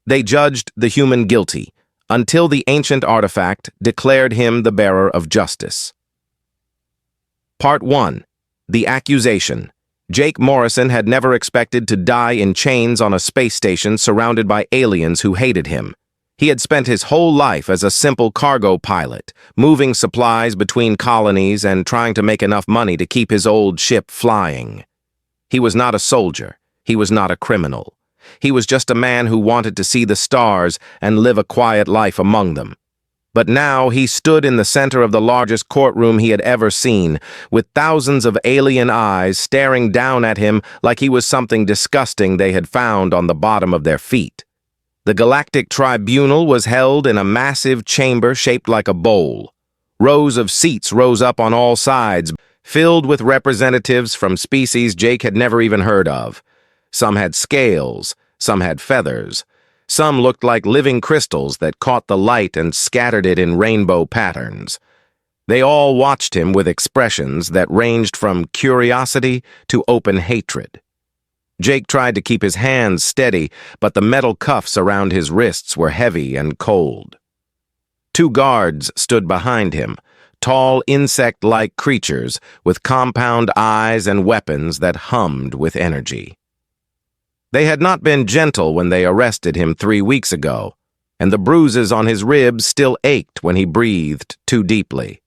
They judged the human guilty, until the ancient artifact declared him the bearer of justice. Part 1. The Accusation. Jake Morrison had never expected to die in chains on a space station surrounded by aliens who hated him. He had spent his whole life as a simple cargo pilot, moving supplies between colonies and trying to make enough money to keep his old ship flying. He was not a soldier. He was not a criminal. He was just a man who wanted to see the stars and live a quiet life among them. But now he stood in the center of the largest courtroom he had ever seen, with thousands of alien eyes staring down at him like he was something disgusting they had found on the bottom of their feet. The Galactic Tribunal was held in a massive chamber shaped like a bowl. Rows of seats rose up on all sides, filled with representatives from species Jake had never even heard of. Some had scales, some had feathers. Some looked like living crystals that caught the light and scattered it in rainbow patterns. They all watched him with expressions that ranged from curiosity to open hatred. Jake tried to keep his hands steady, but the metal cuffs around his wrists were heavy and cold. Two guards stood behind him, tall insect-like creatures with compound eyes and weapons that hummed with energy. They had not been gentle when they arrested him 3 weeks ago, and the bruises on his ribs still ached when he breathed too deeply.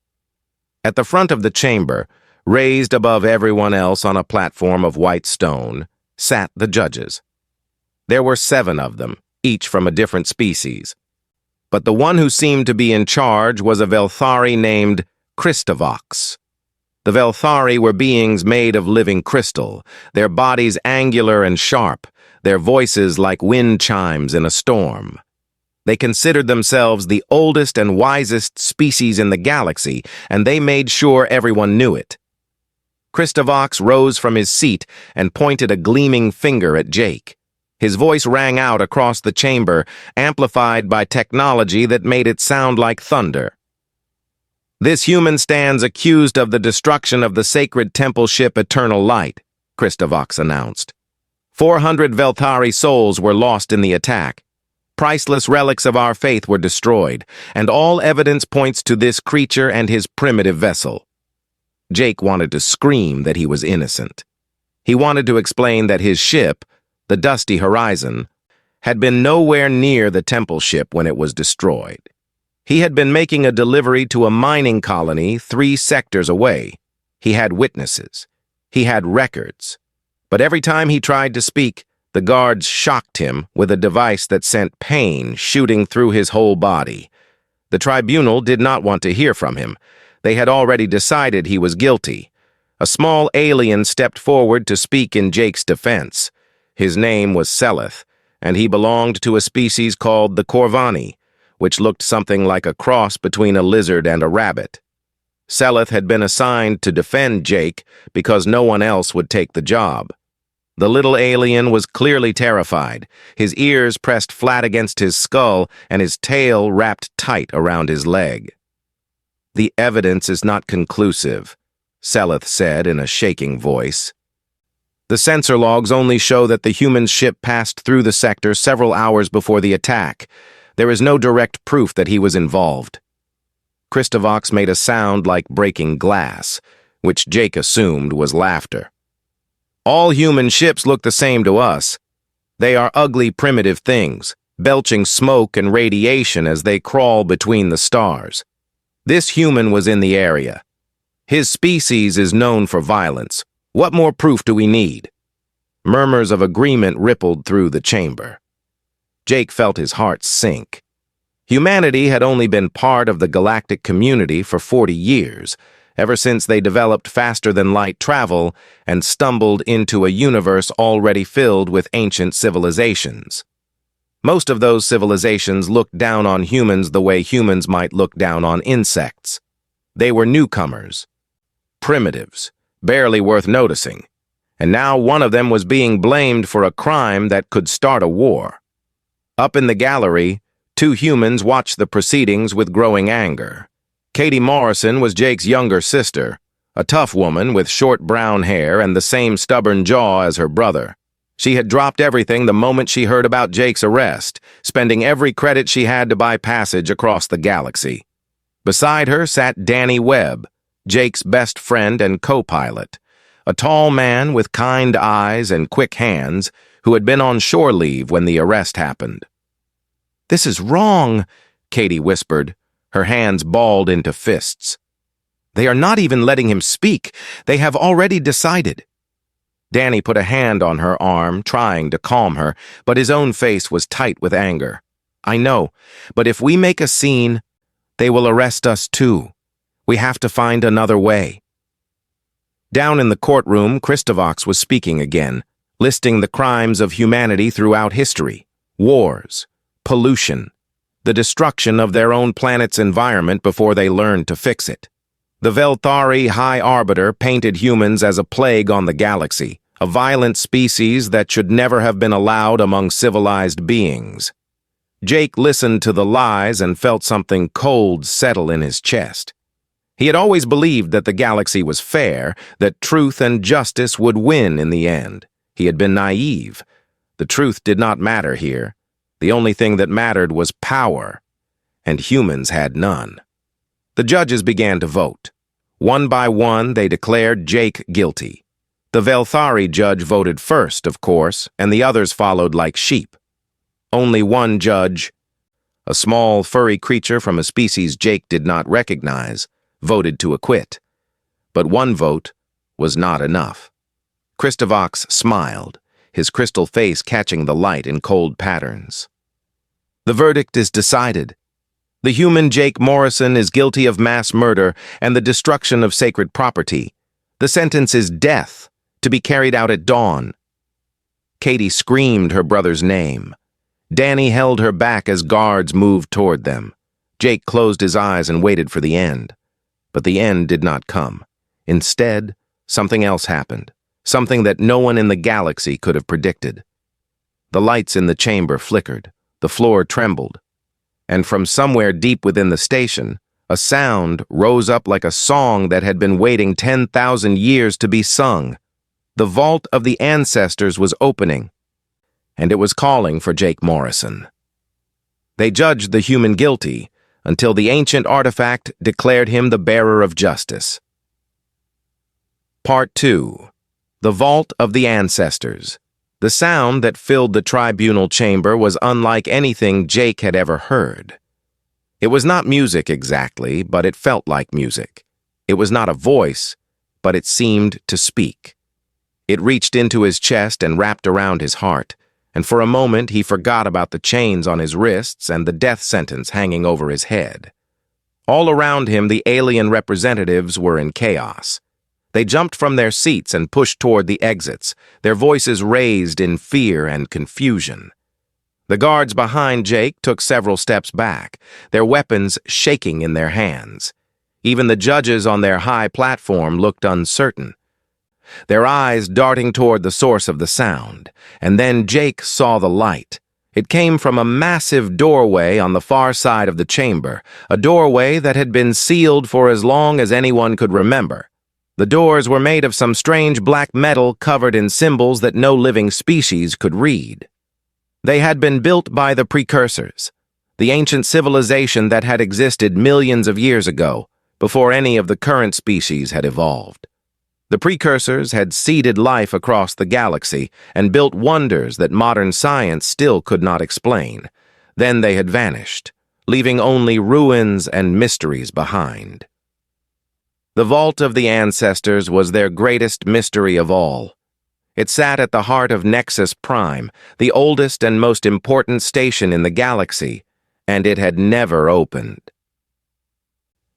At the front of the chamber, raised above everyone else on a platform of white stone, sat the judges. There were 7 of them, each from a different species. But the one who seemed to be in charge was a Velthari named Christovox. The Velthari were beings made of living crystal, their bodies angular and sharp, their voices like wind chimes in a storm. They considered themselves the oldest and wisest species in the galaxy, and they made sure everyone knew it. Christovox rose from his seat and pointed a gleaming finger at Jake. His voice rang out across the chamber, amplified by technology that made it sound like thunder. "This human stands accused of the destruction of the sacred temple ship Eternal Light," Christovox announced. 400 Velthari souls were lost in the attack. Priceless relics of our faith were destroyed, and all evidence points to this creature and his primitive vessel. Jake wanted to scream that he was innocent. He wanted to explain that his ship, the Dusty Horizon, had been nowhere near the temple ship when it was destroyed. He had been making a delivery to a mining colony 3 sectors away. He had witnesses. He had records. But every time he tried to speak, the guards shocked him with a device that sent pain shooting through his whole body. The tribunal did not want to hear from him. They had already decided he was guilty. A small alien stepped forward to speak in Jake's defense. His name was Seleth, and he belonged to a species called the Corvani, which looked something like a cross between a lizard and a rabbit. Seleth had been assigned to defend Jake because no one else would take the job. The little alien was clearly terrified, his ears pressed flat against his skull and his tail wrapped tight around his leg. "The evidence is not conclusive," Seleth said in a shaking voice. "The sensor logs only show that the human ship passed through the sector several hours before the attack. There is no direct proof that he was involved." Christovox made a sound like breaking glass, which Jake assumed was laughter. "All human ships look the same to us. They are ugly, primitive things, belching smoke and radiation as they crawl between the stars. This human was in the area. His species is known for violence. What more proof do we need?" Murmurs of agreement rippled through the chamber. Jake felt his heart sink. Humanity had only been part of the galactic community for 40 years, ever since they developed faster-than-light travel and stumbled into a universe already filled with ancient civilizations. Most of those civilizations looked down on humans the way humans might look down on insects. They were newcomers, primitives, barely worth noticing, and now one of them was being blamed for a crime that could start a war. Up in the gallery, 2 humans watched the proceedings with growing anger. Katie Morrison was Jake's younger sister, a tough woman with short brown hair and the same stubborn jaw as her brother. She had dropped everything the moment she heard about Jake's arrest, spending every credit she had to buy passage across the galaxy. Beside her sat Danny Webb, Jake's best friend and co-pilot, a tall man with kind eyes and quick hands who had been on shore leave when the arrest happened. "This is wrong," Katie whispered, her hands balled into fists. "They are not even letting him speak. They have already decided." Danny put a hand on her arm, trying to calm her, but his own face was tight with anger. "I know, but if we make a scene, they will arrest us too. We have to find another way." Down in the courtroom, Christovox was speaking again, listing the crimes of humanity throughout history: wars, pollution, the destruction of their own planet's environment before they learned to fix it. The Velthari High Arbiter painted humans as a plague on the galaxy, a violent species that should never have been allowed among civilized beings. Jake listened to the lies and felt something cold settle in his chest. He had always believed that the galaxy was fair, that truth and justice would win in the end. He had been naive. The truth did not matter here. The only thing that mattered was power, and humans had none. The judges began to vote. One by one, they declared Jake guilty. The Velthari judge voted first, of course, and the others followed like sheep. Only one judge, a small, furry creature from a species Jake did not recognize, voted to acquit. But one vote was not enough. Christovox smiled, his crystal face catching the light in cold patterns. "The verdict is decided. The human Jake Morrison is guilty of mass murder and the destruction of sacred property. The sentence is death, to be carried out at dawn." Katie screamed her brother's name. Danny held her back as guards moved toward them. Jake closed his eyes and waited for the end. But the end did not come. Instead, something else happened, something that no one in the galaxy could have predicted. The lights in the chamber flickered, the floor trembled, and from somewhere deep within the station, a sound rose up like a song that had been waiting 10,000 years to be sung. The vault of the ancestors was opening, and it was calling for Jake Morrison. They judged the human guilty until the ancient artifact declared him the bearer of justice. Part 2. The Vault of the Ancestors. The sound that filled the tribunal chamber was unlike anything Jake had ever heard. It was not music exactly, but it felt like music. It was not a voice, but it seemed to speak. It reached into his chest and wrapped around his heart, and for a moment he forgot about the chains on his wrists and the death sentence hanging over his head. All around him, the alien representatives were in chaos. They jumped from their seats and pushed toward the exits, their voices raised in fear and confusion. The guards behind Jake took several steps back, their weapons shaking in their hands. Even the judges on their high platform looked uncertain, their eyes darting toward the source of the sound. And then Jake saw the light. It came from a massive doorway on the far side of the chamber, a doorway that had been sealed for as long as anyone could remember. The doors were made of some strange black metal covered in symbols that no living species could read. They had been built by the precursors, the ancient civilization that had existed millions of years ago, before any of the current species had evolved. The precursors had seeded life across the galaxy and built wonders that modern science still could not explain. Then they had vanished, leaving only ruins and mysteries behind. The Vault of the Ancestors was their greatest mystery of all. It sat at the heart of Nexus Prime, the oldest and most important station in the galaxy, and it had never opened.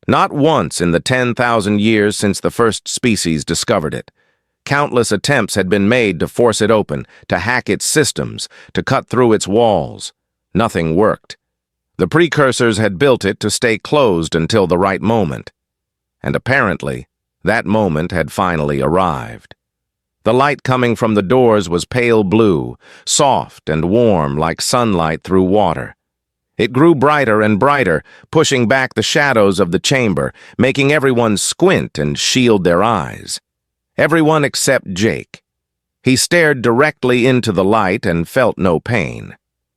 Not once in the 10,000 years since the first species discovered it. Countless attempts had been made to force it open, to hack its systems, to cut through its walls. Nothing worked. The precursors had built it to stay closed until the right moment. And apparently, that moment had finally arrived. The light coming from the doors was pale blue, soft and warm like sunlight through water. It grew brighter and brighter, pushing back the shadows of the chamber, making everyone squint and shield their eyes. Everyone except Jake. He stared directly into the light and felt no pain.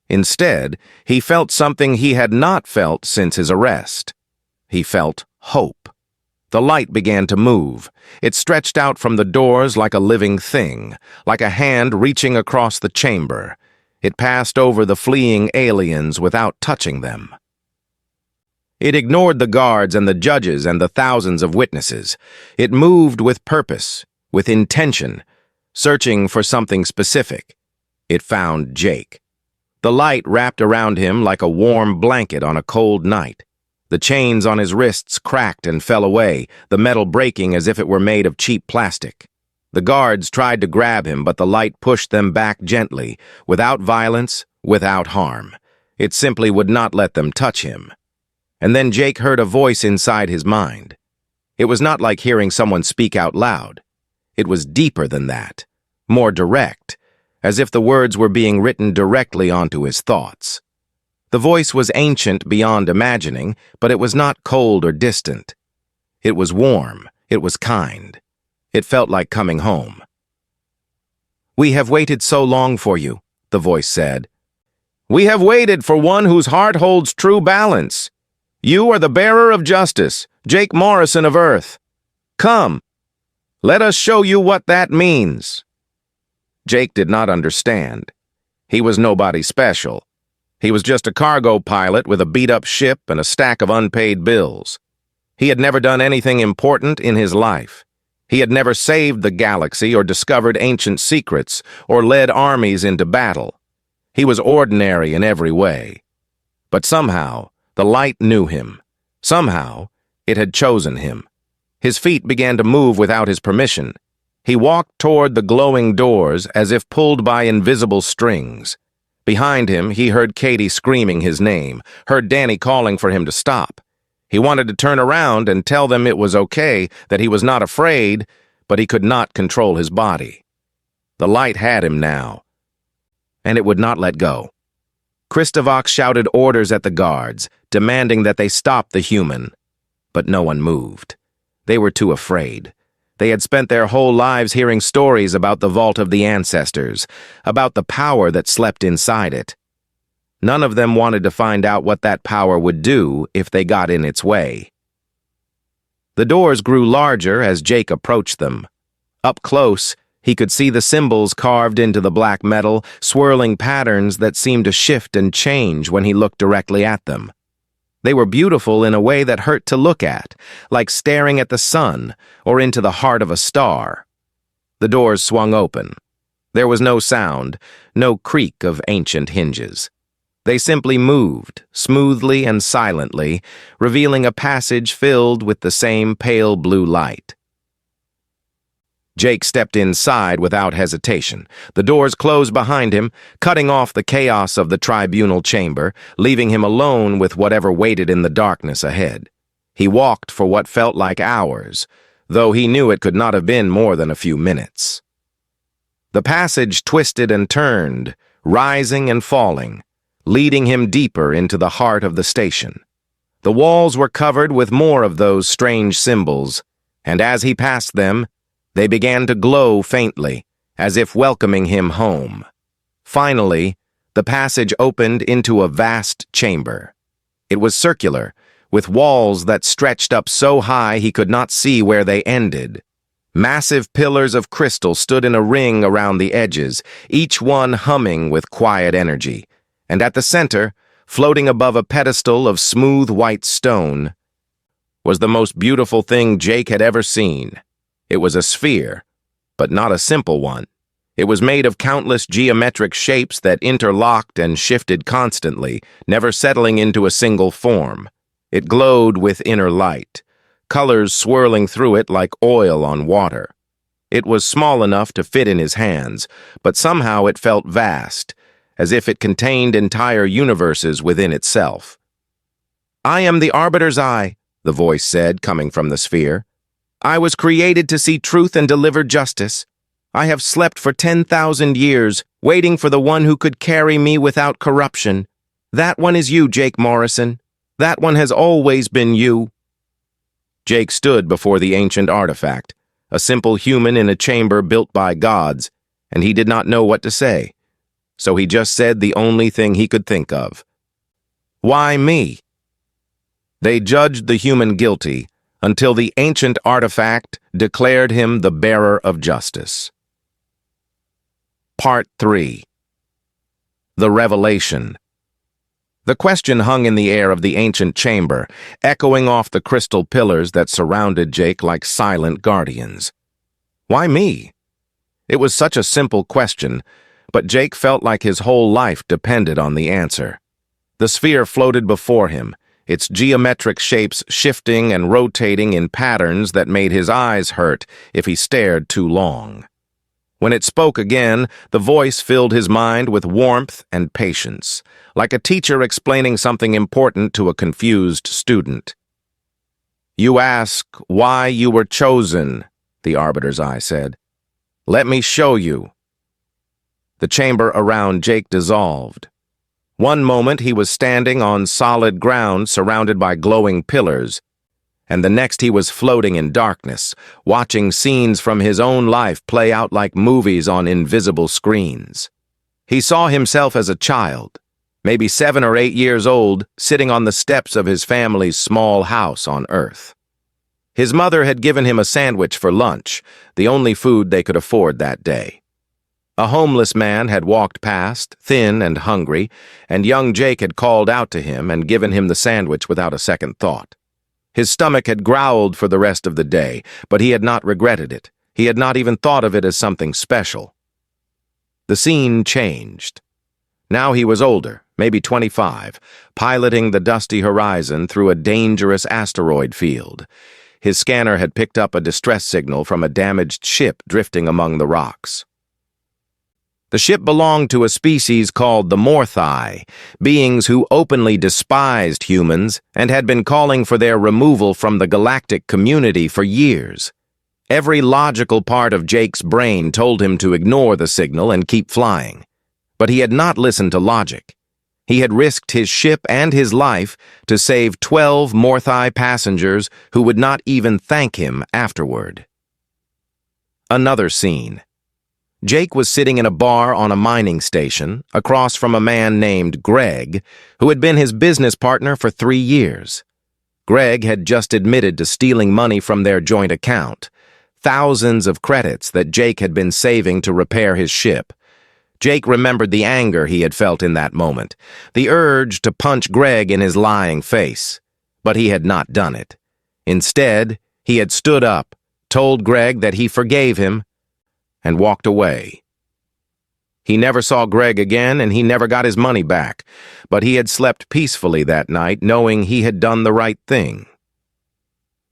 Instead, he felt something he had not felt since his arrest. He felt hope. The light began to move. It stretched out from the doors like a living thing, like a hand reaching across the chamber. It passed over the fleeing aliens without touching them. It ignored the guards and the judges and the thousands of witnesses. It moved with purpose, with intention, searching for something specific. It found Jake. The light wrapped around him like a warm blanket on a cold night. The chains on his wrists cracked and fell away, the metal breaking as if it were made of cheap plastic. The guards tried to grab him, but the light pushed them back gently, without violence, without harm. It simply would not let them touch him. And then Jake heard a voice inside his mind. It was not like hearing someone speak out loud. It was deeper than that, more direct, as if the words were being written directly onto his thoughts. The voice was ancient beyond imagining, but it was not cold or distant. It was warm, it was kind. It felt like coming home. "We have waited so long for you," the voice said. "We have waited for one whose heart holds true balance. You are the bearer of justice, Jake Morrison of Earth. Come, let us show you what that means." Jake did not understand. He was nobody special. He was just a cargo pilot with a beat-up ship and a stack of unpaid bills. He had never done anything important in his life. He had never saved the galaxy or discovered ancient secrets or led armies into battle. He was ordinary in every way. But somehow, the light knew him. Somehow, it had chosen him. His feet began to move without his permission. He walked toward the glowing doors as if pulled by invisible strings. Behind him, he heard Katie screaming his name, heard Danny calling for him to stop. He wanted to turn around and tell them it was okay, that he was not afraid, but he could not control his body. The light had him now, and it would not let go. Kristovox shouted orders at the guards, demanding that they stop the human. But no one moved. They were too afraid. They had spent their whole lives hearing stories about the Vault of the Ancestors, about the power that slept inside it. None of them wanted to find out what that power would do if they got in its way. The doors grew larger as Jake approached them. Up close, he could see the symbols carved into the black metal, swirling patterns that seemed to shift and change when he looked directly at them. They were beautiful in a way that hurt to look at, like staring at the sun or into the heart of a star. The doors swung open. There was no sound, no creak of ancient hinges. They simply moved, smoothly and silently, revealing a passage filled with the same pale blue light. Jake stepped inside without hesitation. The doors closed behind him, cutting off the chaos of the tribunal chamber, leaving him alone with whatever waited in the darkness ahead. He walked for what felt like hours, though he knew it could not have been more than a few minutes. The passage twisted and turned, rising and falling, leading him deeper into the heart of the station. The walls were covered with more of those strange symbols, and as he passed them, they began to glow faintly, as if welcoming him home. Finally, the passage opened into a vast chamber. It was circular, with walls that stretched up so high he could not see where they ended. Massive pillars of crystal stood in a ring around the edges, each one humming with quiet energy. And at the center, floating above a pedestal of smooth white stone, was the most beautiful thing Jake had ever seen. It was a sphere, but not a simple one. It was made of countless geometric shapes that interlocked and shifted constantly, never settling into a single form. It glowed with inner light, colors swirling through it like oil on water. It was small enough to fit in his hands, but somehow it felt vast, as if it contained entire universes within itself. "I am the Arbiter's Eye," the voice said, coming from the sphere. "I was created to see truth and deliver justice. I have slept for 10,000 years, waiting for the one who could carry me without corruption. That one is you, Jake Morrison. That one has always been you." Jake stood before the ancient artifact, a simple human in a chamber built by gods. and he did not know what to say. So he just said the only thing he could think of. Why me? They judged the human guilty until the ancient artifact declared him the bearer of justice. Part 3. The Revelation. The question hung in the air of the ancient chamber, echoing off the crystal pillars that surrounded Jake like silent guardians. Why me? It was such a simple question, but Jake felt like his whole life depended on the answer. The sphere floated before him, its geometric shapes shifting and rotating in patterns that made his eyes hurt if he stared too long. When it spoke again, the voice filled his mind with warmth and patience, like a teacher explaining something important to a confused student. "You ask why you were chosen," the Arbiter's eye said. "Let me show you." The chamber around Jake dissolved. One moment he was standing on solid ground surrounded by glowing pillars, and the next he was floating in darkness, watching scenes from his own life play out like movies on invisible screens. He saw himself as a child, maybe 7 or 8 years old, sitting on the steps of his family's small house on Earth. His mother had given him a sandwich for lunch, the only food they could afford that day. A homeless man had walked past, thin and hungry, and young Jake had called out to him and given him the sandwich without a second thought. His stomach had growled for the rest of the day, but he had not regretted it. He had not even thought of it as something special. The scene changed. Now he was older, maybe 25, piloting the dusty horizon through a dangerous asteroid field. His scanner had picked up a distress signal from a damaged ship drifting among the rocks. The ship belonged to a species called the Morthai, beings who openly despised humans and had been calling for their removal from the galactic community for years. Every logical part of Jake's brain told him to ignore the signal and keep flying. But he had not listened to logic. He had risked his ship and his life to save 12 Morthai passengers who would not even thank him afterward. Another scene. Jake was sitting in a bar on a mining station, across from a man named Greg, who had been his business partner for 3 years. Greg had just admitted to stealing money from their joint account, thousands of credits that Jake had been saving to repair his ship. Jake remembered the anger he had felt in that moment, the urge to punch Greg in his lying face. But he had not done it. Instead, he had stood up, told Greg that he forgave him, and walked away. He never saw Greg again, and he never got his money back, but he had slept peacefully that night, knowing he had done the right thing.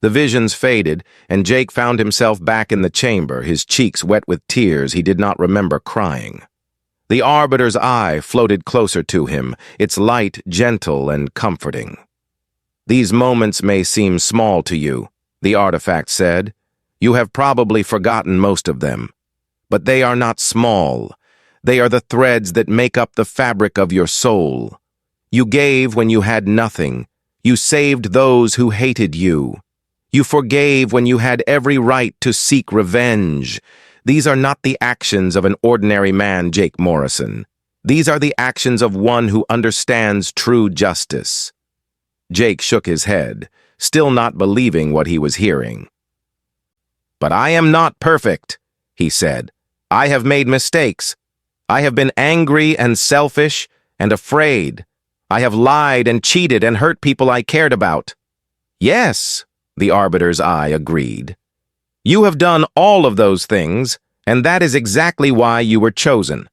The visions faded, and Jake found himself back in the chamber, his cheeks wet with tears he did not remember crying. The Arbiter's eye floated closer to him, its light gentle and comforting. "These moments may seem small to you," the artifact said. "You have probably forgotten most of them. But they are not small. They are the threads that make up the fabric of your soul. You gave when you had nothing. You saved those who hated you. You forgave when you had every right to seek revenge. These are not the actions of an ordinary man, Jake Morrison. These are the actions of one who understands true justice." Jake shook his head, still not believing what he was hearing. "But I am not perfect," he said. "I have made mistakes. I have been angry and selfish and afraid. I have lied and cheated and hurt people I cared about." "Yes," the Arbiter's eye agreed. "You have done all of those things, and that is exactly why you were chosen."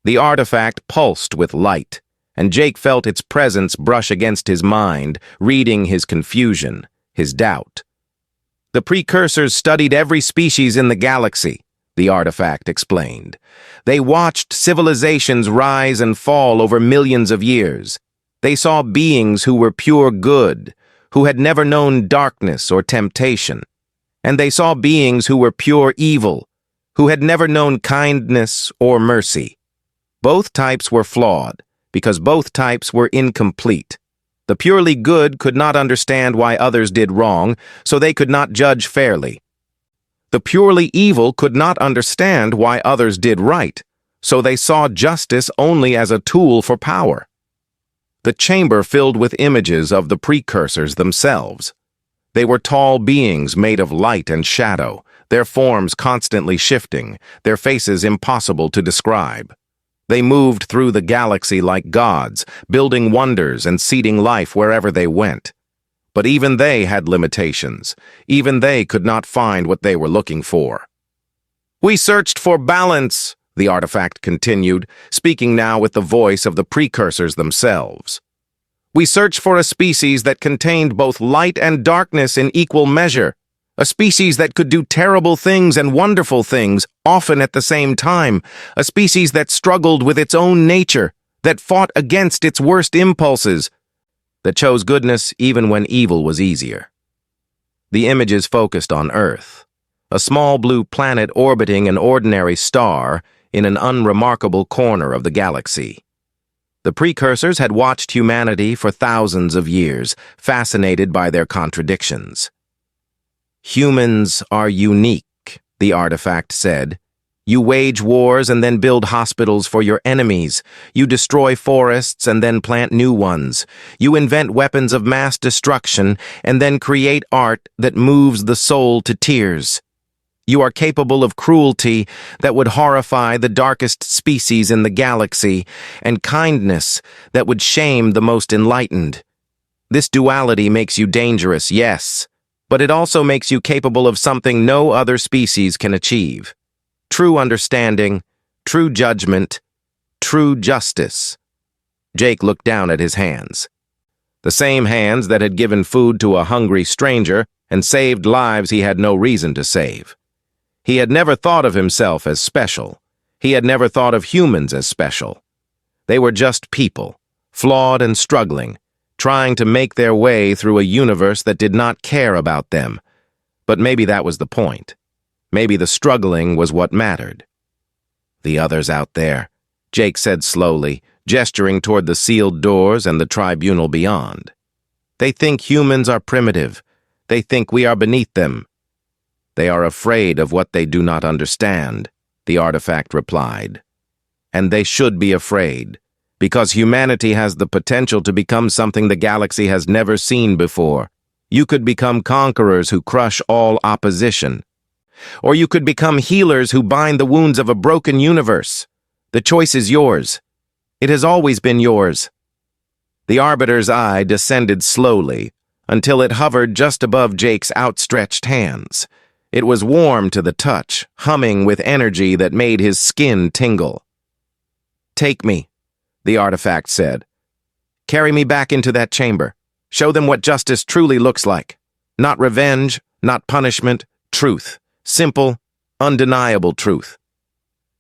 The artifact pulsed with light, and Jake felt its presence brush against his mind, reading his confusion, his doubt. "The precursors studied every species in the galaxy," the artifact explained. "They watched civilizations rise and fall over millions of years. They saw beings who were pure good, who had never known darkness or temptation. And they saw beings who were pure evil, who had never known kindness or mercy. Both types were flawed, because both types were incomplete. The purely good could not understand why others did wrong, so they could not judge fairly. The purely evil could not understand why others did right, so they saw justice only as a tool for power. The chamber filled with images of the precursors themselves. They were tall beings made of light and shadow, their forms constantly shifting, their faces impossible to describe. They moved through the galaxy like gods, building wonders and seeding life wherever they went. But even they had limitations. Even they could not find what they were looking for. "We searched for balance," the artifact continued, speaking now with the voice of the precursors themselves. "We searched for a species that contained both light and darkness in equal measure, a species that could do terrible things and wonderful things, often at the same time, a species that struggled with its own nature, that fought against its worst impulses, that chose goodness even when evil was easier." The images focused on Earth, a small blue planet orbiting an ordinary star in an unremarkable corner of the galaxy. The precursors had watched humanity for thousands of years, fascinated by their contradictions. "Humans are unique," the artifact said. "You wage wars and then build hospitals for your enemies. You destroy forests and then plant new ones. You invent weapons of mass destruction and then create art that moves the soul to tears. You are capable of cruelty that would horrify the darkest species in the galaxy, and kindness that would shame the most enlightened. This duality makes you dangerous, yes, but it also makes you capable of something no other species can achieve. True understanding, true judgment, true justice." Jake looked down at his hands. The same hands that had given food to a hungry stranger and saved lives he had no reason to save. He had never thought of himself as special. He had never thought of humans as special. They were just people, flawed and struggling, trying to make their way through a universe that did not care about them. But maybe that was the point. Maybe the struggling was what mattered. "The others out there," Jake said slowly, gesturing toward the sealed doors and the tribunal beyond. "They think humans are primitive. They think we are beneath them." "They are afraid of what they do not understand," the artifact replied. "And they should be afraid, because humanity has the potential to become something the galaxy has never seen before. You could become conquerors who crush all opposition. Or you could become healers who bind the wounds of a broken universe. The choice is yours. It has always been yours." The Arbiter's eye descended slowly until it hovered just above Jake's outstretched hands. It was warm to the touch, humming with energy that made his skin tingle. "Take me," the artifact said. "Carry me back into that chamber. Show them what justice truly looks like. Not revenge, not punishment, truth. Simple, undeniable truth."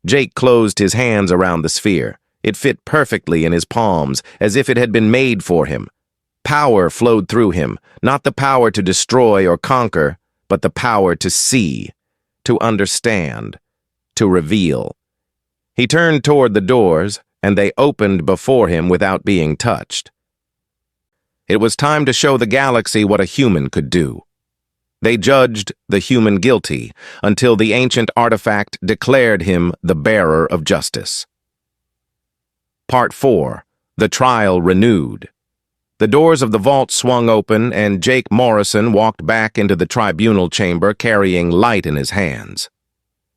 Jake closed his hands around the sphere. It fit perfectly in his palms, as if it had been made for him. Power flowed through him, not the power to destroy or conquer, but the power to see, to understand, to reveal. He turned toward the doors, and they opened before him without being touched. It was time to show the galaxy what a human could do. They judged the human guilty until the ancient artifact declared him the bearer of justice. Part 4. The Trial Renewed. The doors of the vault swung open, and Jake Morrison walked back into the tribunal chamber carrying light in his hands.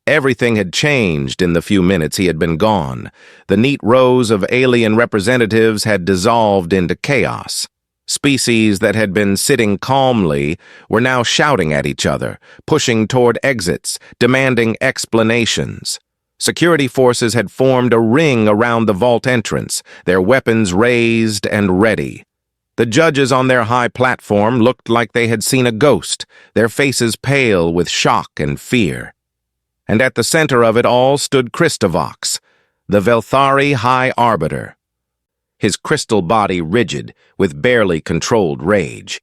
Everything had changed in the few minutes he had been gone. The neat rows of alien representatives had dissolved into chaos. Species that had been sitting calmly were now shouting at each other, pushing toward exits, demanding explanations. Security forces had formed a ring around the vault entrance, their weapons raised and ready. The judges on their high platform looked like they had seen a ghost, their faces pale with shock and fear. And at the center of it all stood Christovox, the Velthari High Arbiter, his crystal body rigid with barely controlled rage.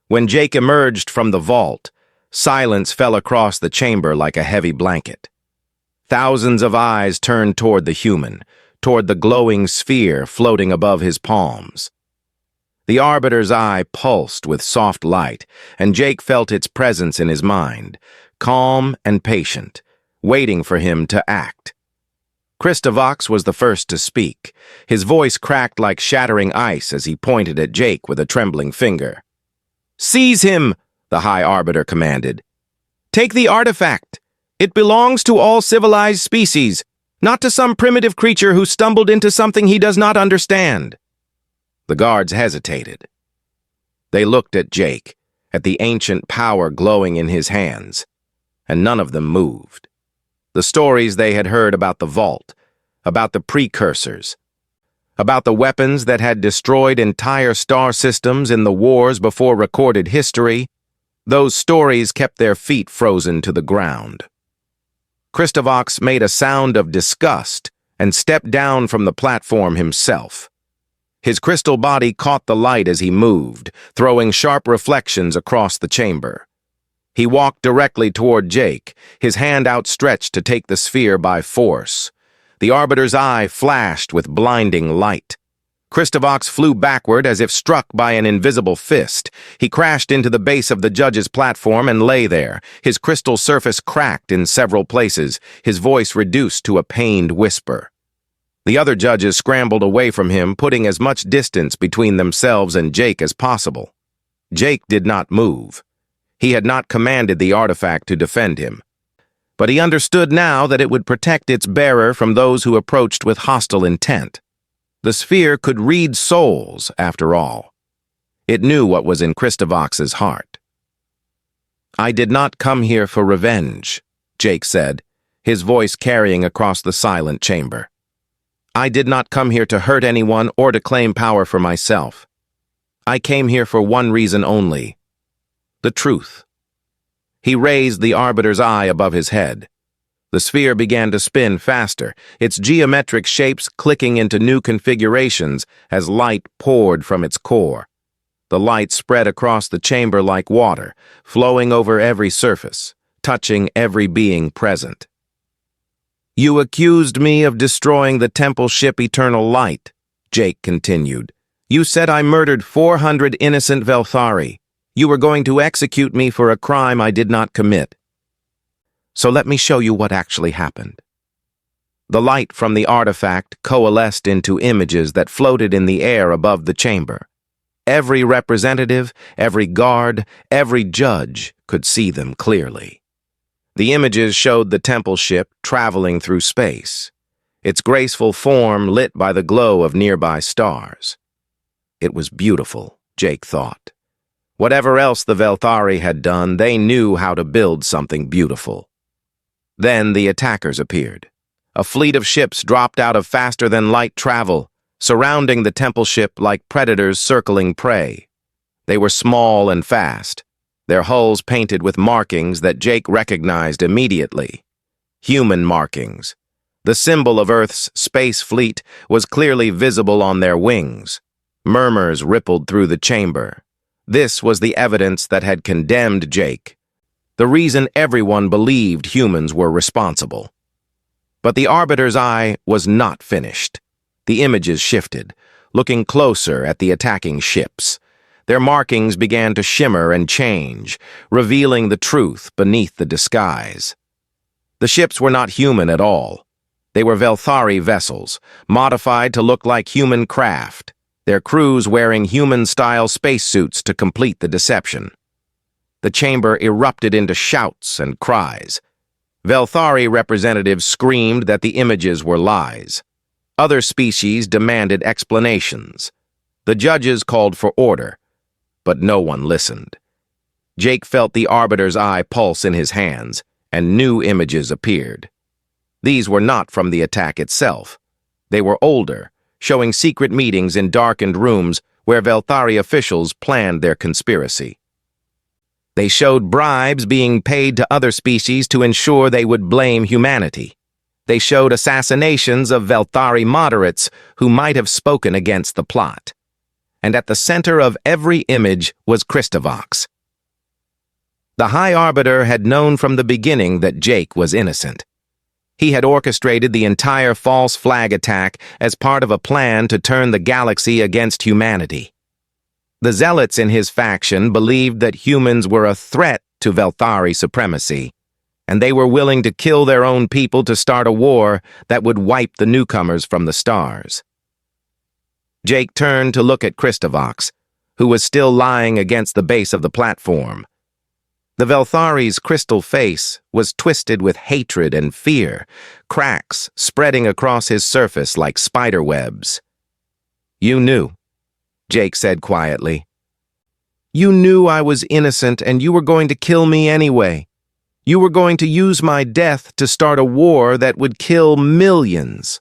When Jake emerged from the vault, silence fell across the chamber like a heavy blanket. Thousands of eyes turned toward the human, toward the glowing sphere floating above his palms. The Arbiter's eye pulsed with soft light, and Jake felt its presence in his mind, calm and patient, waiting for him to act. Christovox was the first to speak. His voice cracked like shattering ice as he pointed at Jake with a trembling finger. "Seize him!" the High Arbiter commanded. "Take the artifact. It belongs to all civilized species, not to some primitive creature who stumbled into something he does not understand." The guards hesitated. They looked at Jake, at the ancient power glowing in his hands, and none of them moved. The stories they had heard about the vault, about the precursors, about the weapons that had destroyed entire star systems in the wars before recorded history, those stories kept their feet frozen to the ground. Christovox made a sound of disgust and stepped down from the platform himself. His crystal body caught the light as he moved, throwing sharp reflections across the chamber. He walked directly toward Jake, his hand outstretched to take the sphere by force. The Arbiter's eye flashed with blinding light. Christovox flew backward as if struck by an invisible fist. He crashed into the base of the judge's platform and lay there, his crystal surface cracked in several places, his voice reduced to a pained whisper. The other judges scrambled away from him, putting as much distance between themselves and Jake as possible. Jake did not move. He had not commanded the artifact to defend him. But he understood now that it would protect its bearer from those who approached with hostile intent. The sphere could read souls, after all. It knew what was in Christovox's heart. "I did not come here for revenge," Jake said, his voice carrying across the silent chamber. "I did not come here to hurt anyone or to claim power for myself. I came here for one reason only: the truth." He raised the Arbiter's eye above his head. The sphere began to spin faster, its geometric shapes clicking into new configurations as light poured from its core. The light spread across the chamber like water, flowing over every surface, touching every being present. "You accused me of destroying the temple ship Eternal Light," Jake continued. "You said I murdered 400 innocent Velthari. You were going to execute me for a crime I did not commit. So let me show you what actually happened." The light from the artifact coalesced into images that floated in the air above the chamber. Every representative, every guard, every judge could see them clearly. The images showed the temple ship traveling through space, its graceful form lit by the glow of nearby stars. It was beautiful, Jake thought. Whatever else the Velthari had done, they knew how to build something beautiful. Then the attackers appeared. A fleet of ships dropped out of faster-than-light travel, surrounding the temple ship like predators circling prey. They were small and fast, their hulls painted with markings that Jake recognized immediately. Human markings. The symbol of Earth's space fleet was clearly visible on their wings. Murmurs rippled through the chamber. This was the evidence that had condemned Jake, the reason everyone believed humans were responsible. But the Arbiter's eye was not finished. The images shifted, looking closer at the attacking ships. Their markings began to shimmer and change, revealing the truth beneath the disguise. The ships were not human at all. They were Velthari vessels, modified to look like human craft, their crews wearing human-style spacesuits to complete the deception. The chamber erupted into shouts and cries. Velthari representatives screamed that the images were lies. Other species demanded explanations. The judges called for order, but no one listened. Jake felt the Arbiter's eye pulse in his hands, and new images appeared. These were not from the attack itself. They were older, showing secret meetings in darkened rooms where Velthari officials planned their conspiracy. They showed bribes being paid to other species to ensure they would blame humanity. They showed assassinations of Velthari moderates who might have spoken against the plot. And at the center of every image was Christovox. The High Arbiter had known from the beginning that Jake was innocent. He had orchestrated the entire false flag attack as part of a plan to turn the galaxy against humanity. The zealots in his faction believed that humans were a threat to Velthari supremacy, and they were willing to kill their own people to start a war that would wipe the newcomers from the stars. Jake turned to look at Christovox, who was still lying against the base of the platform. The Velthari's crystal face was twisted with hatred and fear, cracks spreading across his surface like spider webs. "You knew," Jake said quietly. "You knew I was innocent and you were going to kill me anyway. You were going to use my death to start a war that would kill millions."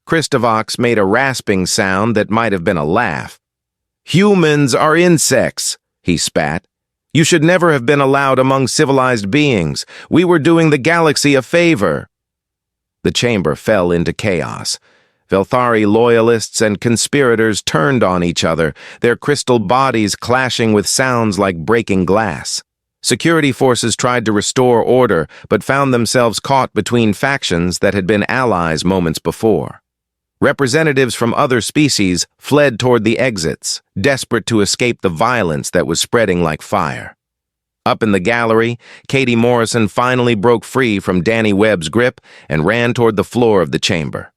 Christovox made a rasping sound that might have been a laugh. "Humans are insects," he spat. "You should never have been allowed among civilized beings. We were doing the galaxy a favor." The chamber fell into chaos. Velthari loyalists and conspirators turned on each other, their crystal bodies clashing with sounds like breaking glass. Security forces tried to restore order, but found themselves caught between factions that had been allies moments before. Representatives from other species fled toward the exits, desperate to escape the violence that was spreading like fire. Up in the gallery, Katie Morrison finally broke free from Danny Webb's grip and ran toward the floor of the chamber.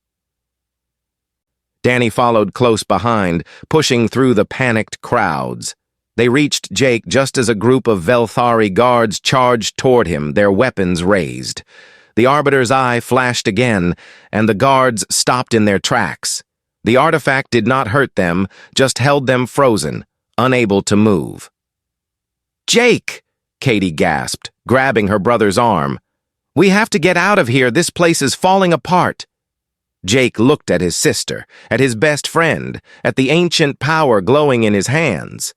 Danny followed close behind, pushing through the panicked crowds. They reached Jake just as a group of Velthari guards charged toward him, their weapons raised. The Arbiter's eye flashed again, and the guards stopped in their tracks. The artifact did not hurt them, just held them frozen, unable to move. "Jake!" Katie gasped, grabbing her brother's arm. "We have to get out of here. This place is falling apart." Jake looked at his sister, at his best friend, at the ancient power glowing in his hands.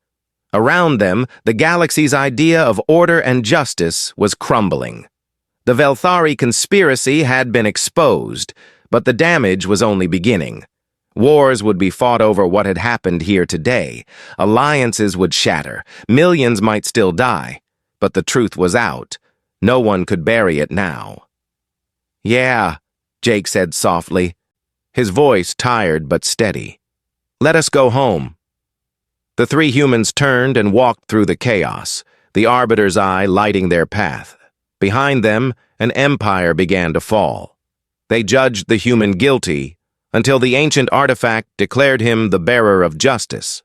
Around them, the galaxy's idea of order and justice was crumbling. The Velthari conspiracy had been exposed, but the damage was only beginning. Wars would be fought over what had happened here today. Alliances would shatter. Millions might still die. But the truth was out. No one could bury it now. "Yeah," Jake said softly, his voice tired but steady. "Let us go home." The three humans turned and walked through the chaos, the Arbiter's eye lighting their path. Behind them, an empire began to fall. They judged the human guilty until the ancient artifact declared him the bearer of justice.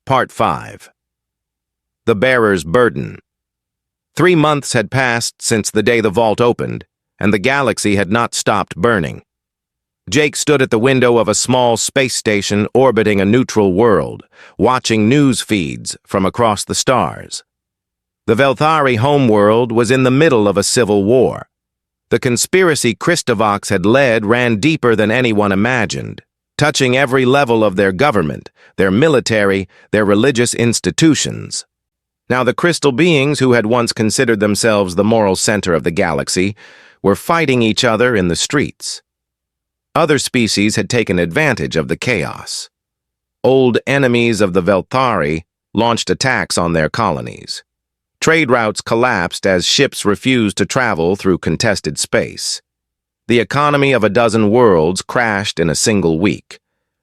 Part 5. The Bearer's Burden. 3 months had passed since the day the vault opened, and the galaxy had not stopped burning. Jake stood at the window of a small space station orbiting a neutral world, watching news feeds from across the stars. The Velthari homeworld was in the middle of a civil war. The conspiracy Christovox had led ran deeper than anyone imagined, touching every level of their government, their military, their religious institutions. Now the crystal beings who had once considered themselves the moral center of the galaxy were fighting each other in the streets. Other species had taken advantage of the chaos. Old enemies of the Velthari launched attacks on their colonies. Trade routes collapsed as ships refused to travel through contested space. The economy of a dozen worlds crashed in a single week.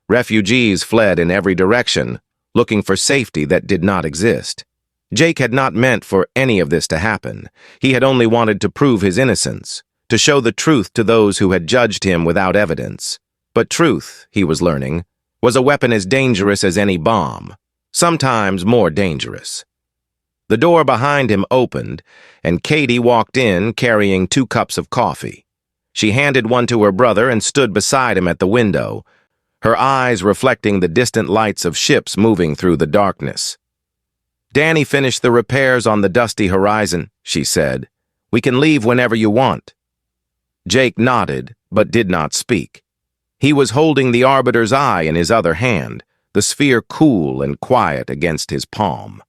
Refugees fled in every direction, looking for safety that did not exist. Jake had not meant for any of this to happen. He had only wanted to prove his innocence, to show the truth to those who had judged him without evidence. But truth, he was learning, was a weapon as dangerous as any bomb, sometimes more dangerous. The door behind him opened, and Katie walked in carrying 2 cups of coffee. She handed one to her brother and stood beside him at the window, her eyes reflecting the distant lights of ships moving through the darkness. "Danny finished the repairs on the dusty horizon," she said. "We can leave whenever you want." Jake nodded, but did not speak. He was holding the Arbiter's eye in his other hand, the sphere cool and quiet against his palm.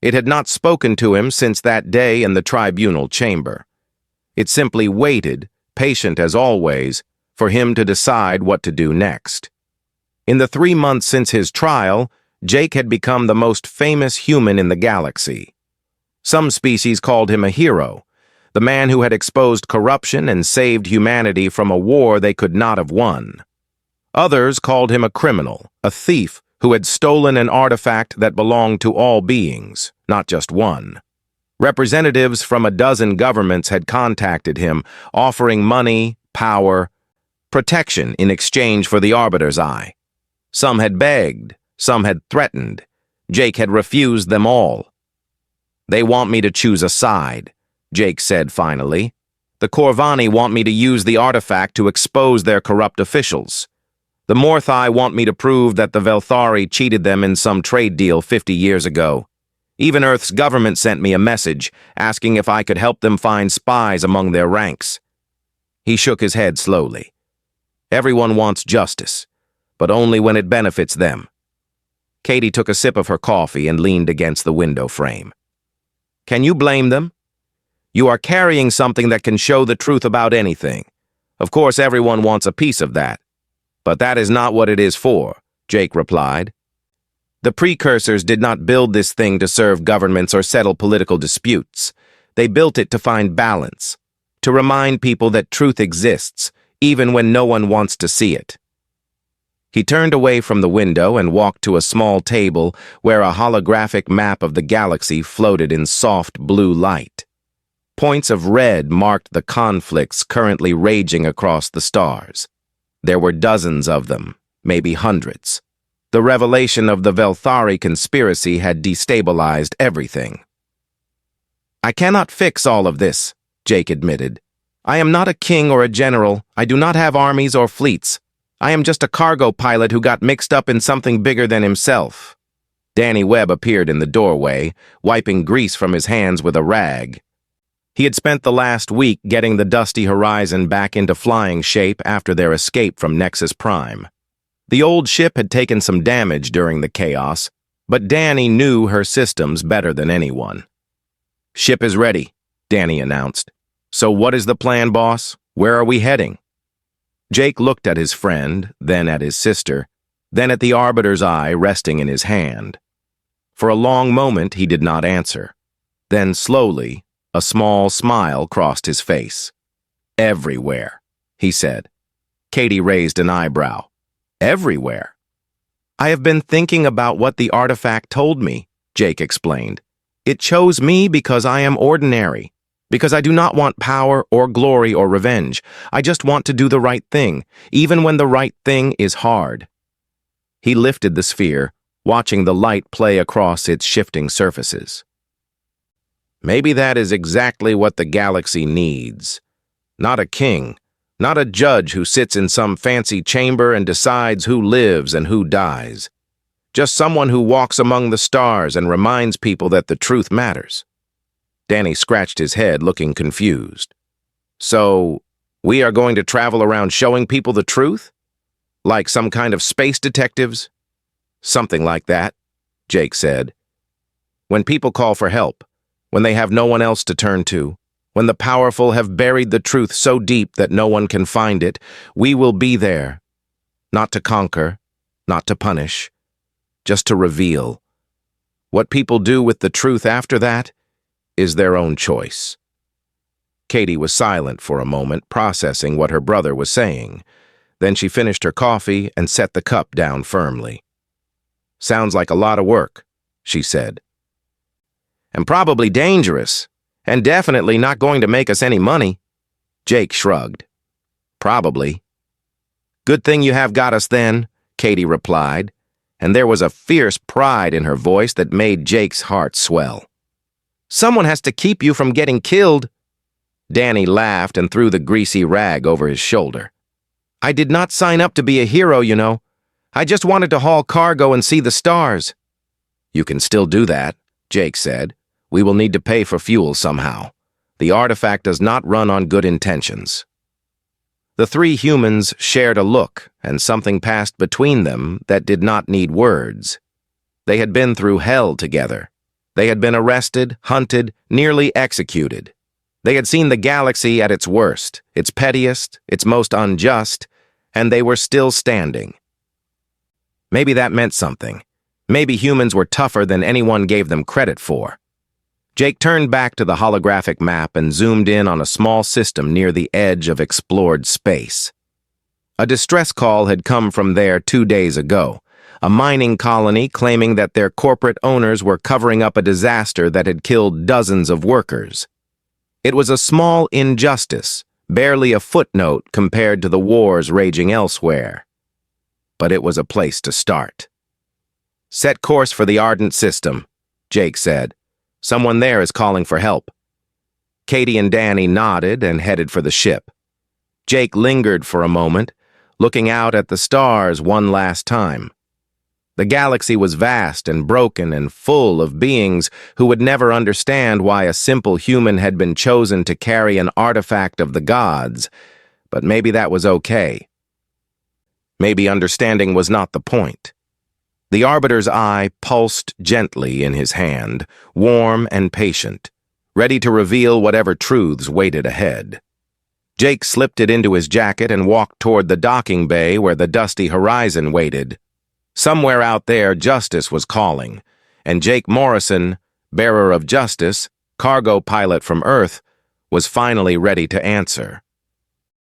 It had not spoken to him since that day in the tribunal chamber. It simply waited, patient as always, for him to decide what to do next. In the 3 months since his trial, Jake had become the most famous human in the galaxy. Some species called him a hero, the man who had exposed corruption and saved humanity from a war they could not have won. Others called him a criminal, a thief who had stolen an artifact that belonged to all beings, not just one. Representatives from a dozen governments had contacted him, offering money, power, protection in exchange for the Arbiter's Eye. Some had begged, some had threatened. Jake had refused them all. "They want me to choose a side," Jake said finally. "The Corvani want me to use the artifact to expose their corrupt officials. The Morthai want me to prove that the Velthari cheated them in some trade deal 50 years ago. Even Earth's government sent me a message asking if I could help them find spies among their ranks." He shook his head slowly. "Everyone wants justice, but only when it benefits them." Katie took a sip of her coffee and leaned against the window frame. "Can you blame them? You are carrying something that can show the truth about anything. Of course, everyone wants a piece of that. But that is not what it is for," Jake replied. "The precursors did not build this thing to serve governments or settle political disputes. They built it to find balance, to remind people that truth exists, even when no one wants to see it." He turned away from the window and walked to a small table where a holographic map of the galaxy floated in soft blue light. Points of red marked the conflicts currently raging across the stars. There were dozens of them, maybe hundreds. The revelation of the Velthari conspiracy had destabilized everything. "I cannot fix all of this," Jake admitted. "I am not a king or a general. I do not have armies or fleets. I am just a cargo pilot who got mixed up in something bigger than himself." Danny Webb appeared in the doorway, wiping grease from his hands with a rag. He had spent the last week getting the dusty Horizon back into flying shape after their escape from Nexus Prime. The old ship had taken some damage during the chaos, but Danny knew her systems better than anyone. "Ship is ready," Danny announced. "So what is the plan, boss? Where are we heading?" Jake looked at his friend, then at his sister, then at the Arbiter's Eye resting in his hand. For a long moment he did not answer. Then slowly, a small smile crossed his face. "Everywhere," he said. Katie raised an eyebrow. "Everywhere?" "I have been thinking about what the artifact told me," Jake explained. "It chose me because I am ordinary, because I do not want power or glory or revenge. I just want to do the right thing, even when the right thing is hard." He lifted the sphere, watching the light play across its shifting surfaces. "Maybe that is exactly what the galaxy needs. Not a king, not a judge who sits in some fancy chamber and decides who lives and who dies. Just someone who walks among the stars and reminds people that the truth matters." Danny scratched his head, looking confused. "So, we are going to travel around showing people the truth? Like some kind of space detectives?" "Something like that," Jake said. "When people call for help, when they have no one else to turn to, when the powerful have buried the truth so deep that no one can find it, we will be there. Not to conquer, not to punish, just to reveal. What people do with the truth after that is their own choice." Katie was silent for a moment, processing what her brother was saying. Then she finished her coffee and set the cup down firmly. "Sounds like a lot of work," she said. "And probably dangerous, and definitely not going to make us any money." Jake shrugged. "Probably." "Good thing you have got us then," Katie replied, and there was a fierce pride in her voice that made Jake's heart swell. "Someone has to keep you from getting killed." Danny laughed and threw the greasy rag over his shoulder. "I did not sign up to be a hero, you know. I just wanted to haul cargo and see the stars." "You can still do that," Jake said. "We will need to pay for fuel somehow. The artifact does not run on good intentions." The three humans shared a look, and something passed between them that did not need words. They had been through hell together. They had been arrested, hunted, nearly executed. They had seen the galaxy at its worst, its pettiest, its most unjust, and they were still standing. Maybe that meant something. Maybe humans were tougher than anyone gave them credit for. Jake turned back to the holographic map and zoomed in on a small system near the edge of explored space. A distress call had come from there 2 days ago, a mining colony claiming that their corporate owners were covering up a disaster that had killed dozens of workers. It was a small injustice, barely a footnote compared to the wars raging elsewhere. But it was a place to start. "Set course for the Ardent system," Jake said. "Someone there is calling for help." Katie and Danny nodded and headed for the ship. Jake lingered for a moment, looking out at the stars one last time. The galaxy was vast and broken and full of beings who would never understand why a simple human had been chosen to carry an artifact of the gods, but maybe that was okay. Maybe understanding was not the point. The Arbiter's eye pulsed gently in his hand, warm and patient, ready to reveal whatever truths waited ahead. Jake slipped it into his jacket and walked toward the docking bay where the dusty horizon waited. Somewhere out there, justice was calling, and Jake Morrison, bearer of justice, cargo pilot from Earth, was finally ready to answer.